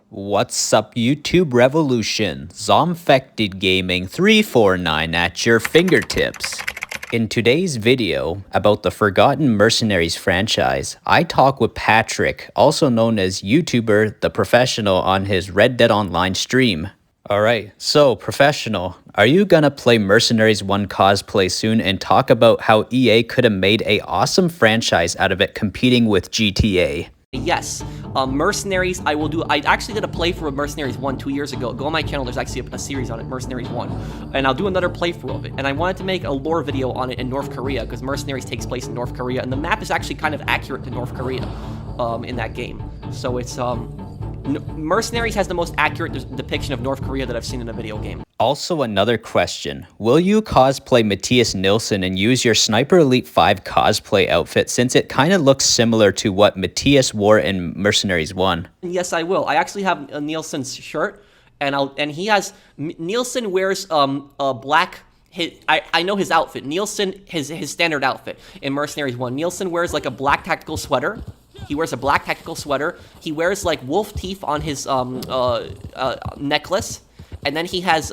What's up, YouTube Revolution? ZombfectedGaming 349 at your fingertips. In today's video about the Forgotten Mercenaries franchise, I talk with Patrick, also known as YouTuber TheProfessional, on his Red Dead Online stream. Alright, so Professional, are you gonna play Mercenaries 1 cosplay soon and talk about how EA could have made a awesome franchise out of it competing with GTA? Yes, Mercenaries, I will do. I actually did a playthrough of Mercenaries 1 2 years ago. Go on my channel, there's actually a series on it, Mercenaries 1. And I'll do another playthrough of it. And I wanted to make a lore video on it in North Korea, because Mercenaries takes place in North Korea, and the map is actually kind of accurate to North Korea in that game. So it's, Mercenaries has the most accurate depiction of North Korea that I've seen in a video game. Also, another question. Will you cosplay Matthias Nilsson and use your Sniper Elite 5 cosplay outfit, since it kind of looks similar to what Matthias wore in Mercenaries 1? Yes, I will. I actually have Nilsson's shirt, and he has... Nilsson wears a black... I know his outfit. Nilsson, his standard outfit in Mercenaries 1. Nilsson wears like a black tactical sweater. He wears a black tactical sweater. He wears like wolf teeth on his necklace. And then he has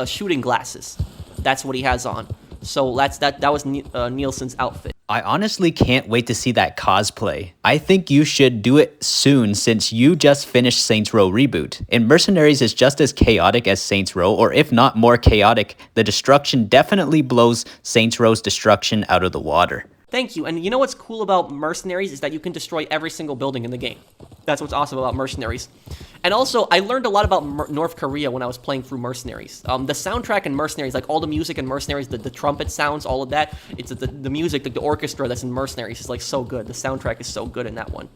shooting glasses. That's what he has on. So that was Nilsson's outfit. I honestly can't wait to see that cosplay. I think you should do it soon, since you just finished Saints Row Reboot. And Mercenaries is just as chaotic as Saints Row, or if not more chaotic. The destruction definitely blows Saints Row's destruction out of the water. Thank you. And you know what's cool about Mercenaries is that you can destroy every single building in the game. That's what's awesome about Mercenaries. And also, I learned a lot about North Korea when I was playing through Mercenaries. The soundtrack in Mercenaries, like all the music in Mercenaries, the trumpet sounds, all of that, it's the music, like the orchestra that's in Mercenaries is like so good. The soundtrack is so good in that one.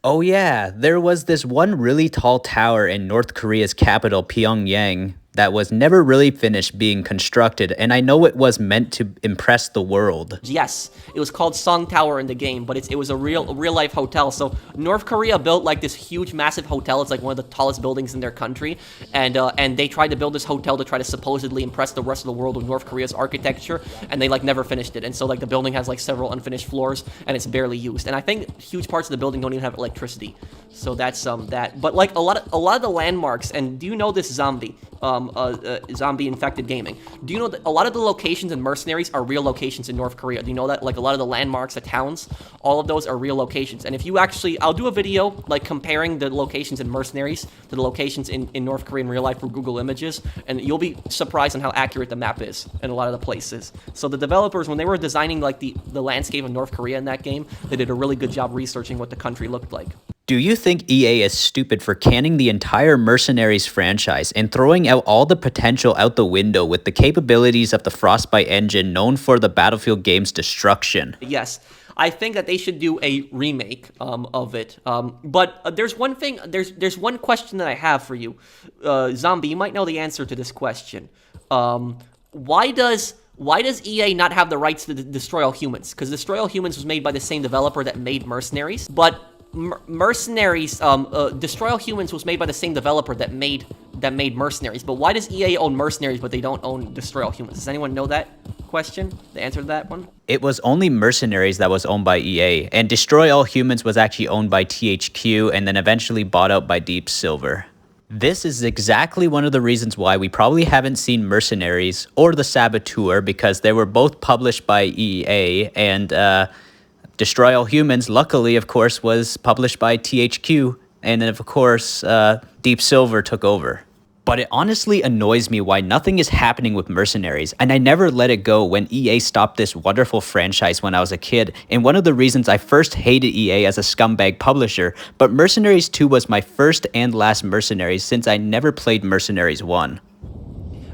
Oh yeah, there was this one really tall tower in North Korea's capital, Pyongyang, that was never really finished being constructed, and I know it was meant to impress the world. Yes, it was called Song Tower in the game, but it was a real-life hotel. So North Korea built like this huge, massive hotel. It's like one of the tallest buildings in their country, and they tried to build this hotel to try to supposedly impress the rest of the world with North Korea's architecture, and they like never finised it. And so like the building has like several unfinished floors, and it's barely used. And I think huge parts of the building don't even have electricity. So that's that. But like a lot of the landmarks, and do you know this, Zombie? ZombfectedGaming. Do you know that a lot of the locations in Mercenaries are real locations in North Korea? Do you know that? Like a lot of the landmarks, the towns, all of those are real locations. And if you actually, I'll do a video like comparing the locations in Mercenaries to the locations in North Korea in real life for Google Images, and you'll be surprised on how accurate the map is in a lot of the places. So the developers, when they were designing like the landscape of North Korea in that game, they did a really good job researching what the country looked like. Do you think EA is stupid for canning the entire Mercenaries franchise and throwing out all the potential out the window with the capabilities of the Frostbite engine known for the Battlefield game's destruction? Yes, I think that they should do a remake of it. But there's one thing, there's one question that I have for you. Zombie, you might know the answer to this question. Why does EA not have the rights to Destroy All Humans? Because Destroy All Humans was made by the same developer that made Mercenaries, but Mercenaries, Destroy All Humans was made by the same developer that made Mercenaries. But why does EA own Mercenaries but they don't own Destroy All Humans? Does anyone know that question? The answer to that one? It was only Mercenaries that was owned by EA, and Destroy All Humans was actually owned by THQ and then eventually bought out by Deep Silver. This is exactly one of the reasons why we probably haven't seen Mercenaries or The Saboteur, because they were both published by EA, and Destroy All Humans, luckily, of course, was published by THQ, and then, of course, Deep Silver took over. But it honestly annoys me why nothing is happening with Mercenaries, and I never let it go when EA stopped this wonderful franchise when I was a kid, and one of the reasons I first hated EA as a scumbag publisher, but Mercenaries 2 was my first and last Mercenaries since I never played Mercenaries 1.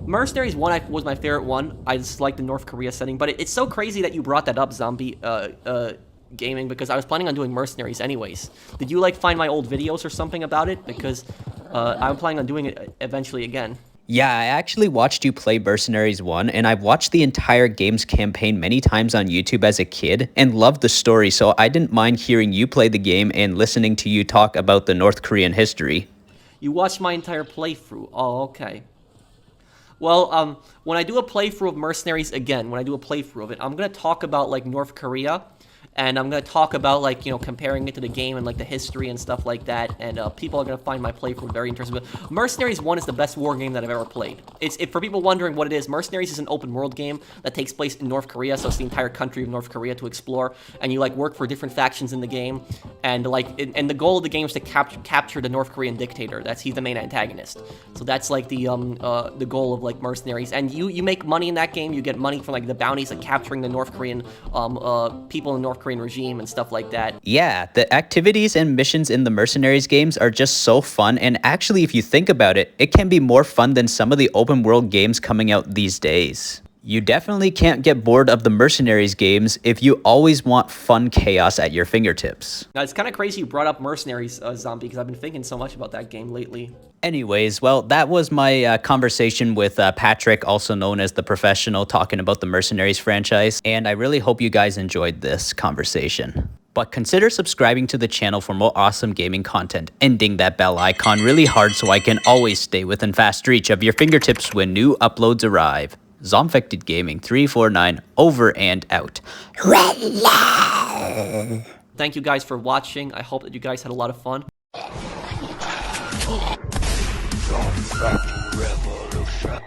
Mercenaries 1 was my favorite one. I just like the North Korea setting, but it's so crazy that you brought that up, Zombie, Gaming, because I was planning on doing Mercenaries anyways. Did you like find my old videos or something about it? Because I'm planning on doing it eventually again. Yeah, I actually watched you play Mercenaries 1, and I've watched the entire game's campaign many times on YouTube as a kid, and loved the story, so I didn't mind hearing you play the game and listening to you talk about the North Korean history. You watched my entire playthrough. Oh, okay. Well, when I do a playthrough of Mercenaries again, when I do a playthrough of it, I'm going to talk about, like, North Korea, and I'm gonna talk about like comparing it to the game and like the history and stuff like that. And people are gonna find my playthrough very interesting. But Mercenaries 1 is the best war game that I've ever played. For people wondering what it is, Mercenaries is an open world game that takes place in North Korea, so it's the entire country of North Korea to explore, and you like work for different factions in the game, and and the goal of the game is to capture the North Korean dictator. He's the main antagonist. So that's like the goal of like Mercenaries, and you make money in that game. You get money from like the bounties, like capturing the North Korean people in the North Korean regime and stuff like that. Yeah, the activities and missions in the Mercenaries games are just so fun, and actually if you think about it, it can be more fun than some of the open world games coming out these days. You definitely can't get bored of the Mercenaries games if you always want fun chaos at your fingertips. Now, it's kind of crazy you brought up Mercenaries, Zombie, because I've been thinking so much about that game lately. Anyways, well, that was my conversation with Patrick, also known as TheProfessional, talking about the Mercenaries franchise, and I really hope you guys enjoyed this conversation. But consider subscribing to the channel for more awesome gaming content and ding that bell icon really hard so I can always stay within fast reach of your fingertips when new uploads arrive. ZombfectedGaming 349 over and out. Thank you guys for watching. I hope that you guys had a lot of fun. Revolution.